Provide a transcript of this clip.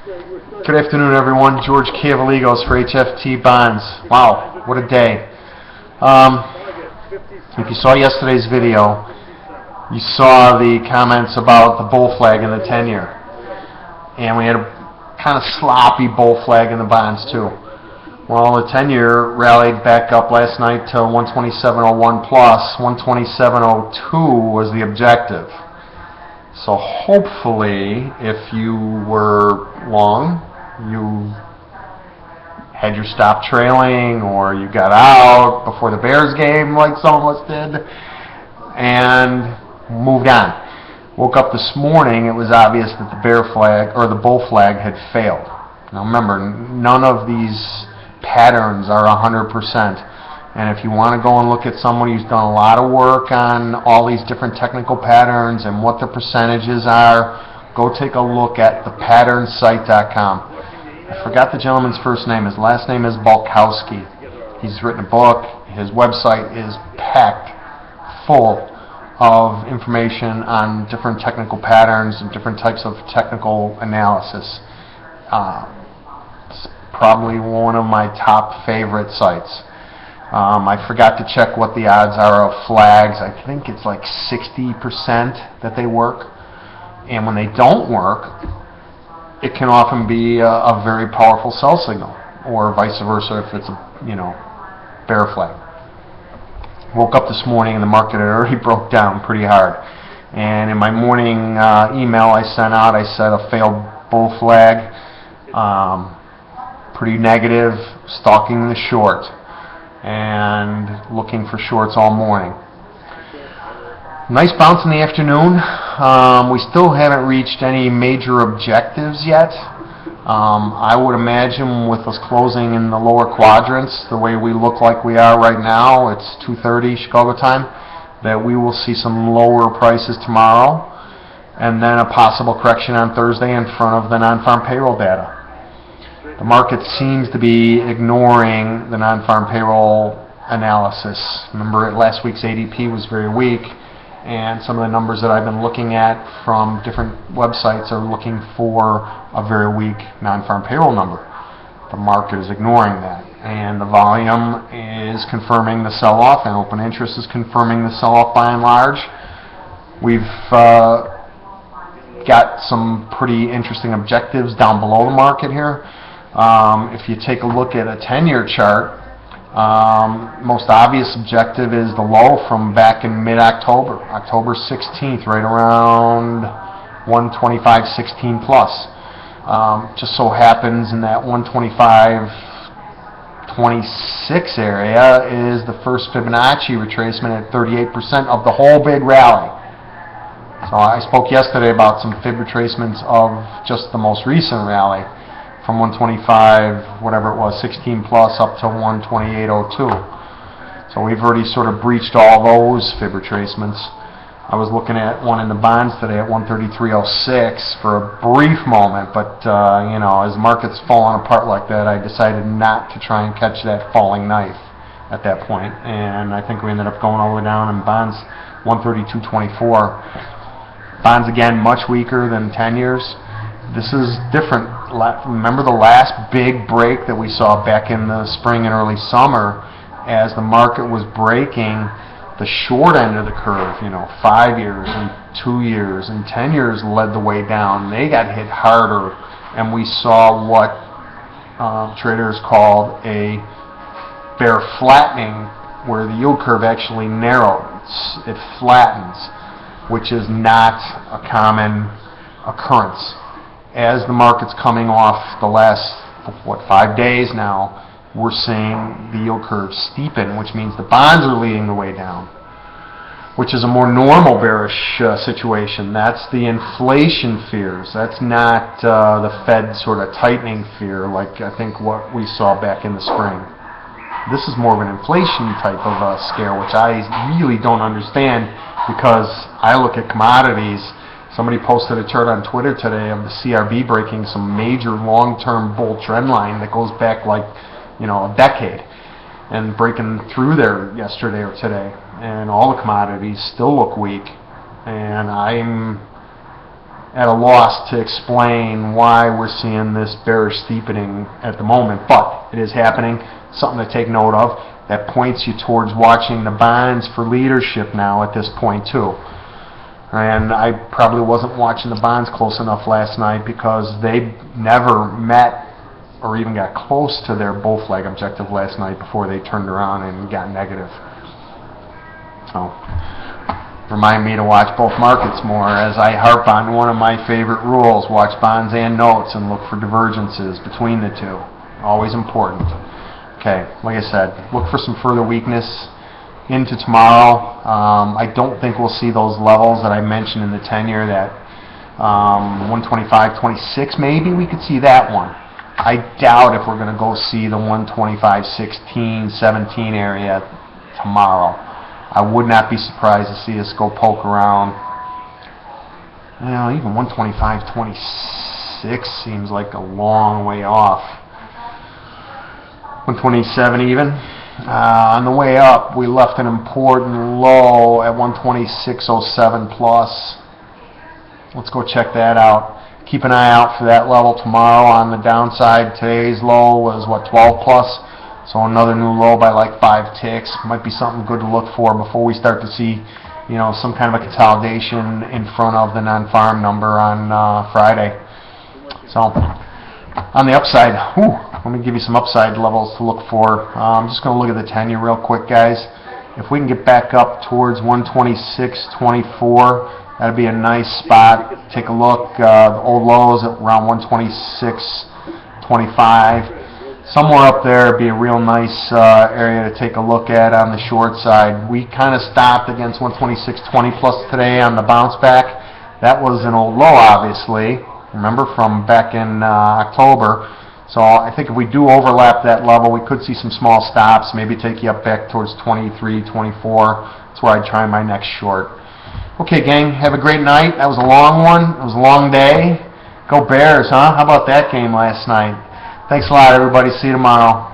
Good afternoon, everyone. George Cavaligos for HFT Bonds. Wow, what a day. If you saw yesterday's video, you saw the comments about the bull flag in the 10-year. And we had a kind of sloppy bull flag in the bonds, too. Well, the 10-year rallied back up last night to 127.01 plus. 127.02 was the objective. So hopefully, if you were long, you had your stop trailing, or you got out before the Bears game like some of us did, and moved on. Woke up this morning, it was obvious that the bear flag, or the bull flag, had failed. Now remember, none of these patterns are 100%. And if you want to go and look at somebody who's done a lot of work on all these different technical patterns and what the percentages are, go take a look at thepatternSite.com. I forgot the gentleman's first name. His last name is Balkowski. He's written a book. His website is packed full of information on different technical patterns and different types of technical analysis. It's probably one of my top favorite sites. I forgot to check what the odds are of flags. I think it's like 60% that they work. And when they don't work, it can often be a very powerful sell signal, or vice versa if it's a bear flag. Woke up this morning and the market had already broke down pretty hard. And in my morning email I sent out, I said a failed bull flag, pretty negative, stalking the short, and looking for shorts all morning. Nice bounce in the afternoon. We still haven't reached any major objectives yet. I would imagine with us closing in the lower quadrants, the way we look like we are right now, it's 2:30 Chicago time, that we will see some lower prices tomorrow, and then a possible correction on Thursday in front of the non-farm payroll data. The market seems to be ignoring the non-farm payroll analysis. Remember, last week's ADP was very weak, and some of the numbers that I've been looking at from different websites are looking for a very weak non-farm payroll number. The market is ignoring that, and the volume is confirming the sell-off, and open interest is confirming the sell-off by and large. We've got some pretty interesting objectives down below the market here. If you take a look at a 10-year chart, most obvious objective is the low from back in mid-October, October 16th, right around 125.16 plus. Just so happens in that 125.26 area is the first Fibonacci retracement at 38% of the whole big rally. So I spoke yesterday about some Fib retracements of just the most recent rally, from 125, whatever it was, 16 plus up to 128.02. So we've already sort of breached all those Fib retracements. I was looking at one in the bonds today at 133.06 for a brief moment, but as the market's falling apart like that, I decided not to try and catch that falling knife at that point, and I think we ended up going all the way down in bonds 132.24. Bonds again much weaker than 10 years. This is different. Remember the last big break that we saw back in the spring and early summer, as the market was breaking the short end of the curve, 5 years and 2 years and 10 years led the way down. They got hit harder, and we saw what traders called a bear flattening, where the yield curve actually narrows. It flattens, which is not a common occurrence. As the market's coming off the last, 5 days now, we're seeing the yield curve steepen, which means the bonds are leading the way down, which is a more normal bearish situation. That's the inflation fears. That's not the Fed sort of tightening fear like I think what we saw back in the spring. This is more of an inflation type of scare, which I really don't understand, because I look at commodities. Somebody posted a chart on Twitter today of the CRB breaking some major long-term bull trend line that goes back like, a decade, and breaking through there yesterday or today. And all the commodities still look weak. And I'm at a loss to explain why we're seeing this bearish steepening at the moment, but it is happening. Something to take note of. That points you towards watching the bonds for leadership now at this point too. And I probably wasn't watching the bonds close enough last night because they never met or even got close to their bull flag objective last night before they turned around and got negative. So, remind me to watch both markets more, as I harp on one of my favorite rules: watch bonds and notes and look for divergences between the two. Always important. Okay, like I said, look for some further weakness into tomorrow. I don't think we'll see those levels that I mentioned in the 10-year, that 125.26. Maybe we could see that one. I doubt if we're going to go see the 125.16, 17 area tomorrow. I would not be surprised to see us go poke around. You know, even 125.26 seems like a long way off. 127 even. On the way up, we left an important low at 126.07 plus. Let's go check that out. Keep an eye out for that level tomorrow on the downside. Today's low was, what, 12 plus? So another new low by like 5 ticks. Might be something good to look for before we start to see, you know, some kind of a consolidation in front of the non-farm number on Friday. So, on the upside, let me give you some upside levels to look for. I'm just going to look at the 10-year real quick, guys. If we can get back up towards 126.24, that'd be a nice spot. Take a look. The old lows at around 126.25. Somewhere up there would be a real nice area to take a look at on the short side. We kind of stopped against 126.20 plus today on the bounce back. That was an old low, obviously. Remember, from back in October. So I think if we do overlap that level, we could see some small stops, maybe take you up back towards 23, 24. That's where I'd try my next short. Okay, gang, have a great night. That was a long one. It was a long day. Go Bears, huh? How about that game last night? Thanks a lot, everybody. See you tomorrow.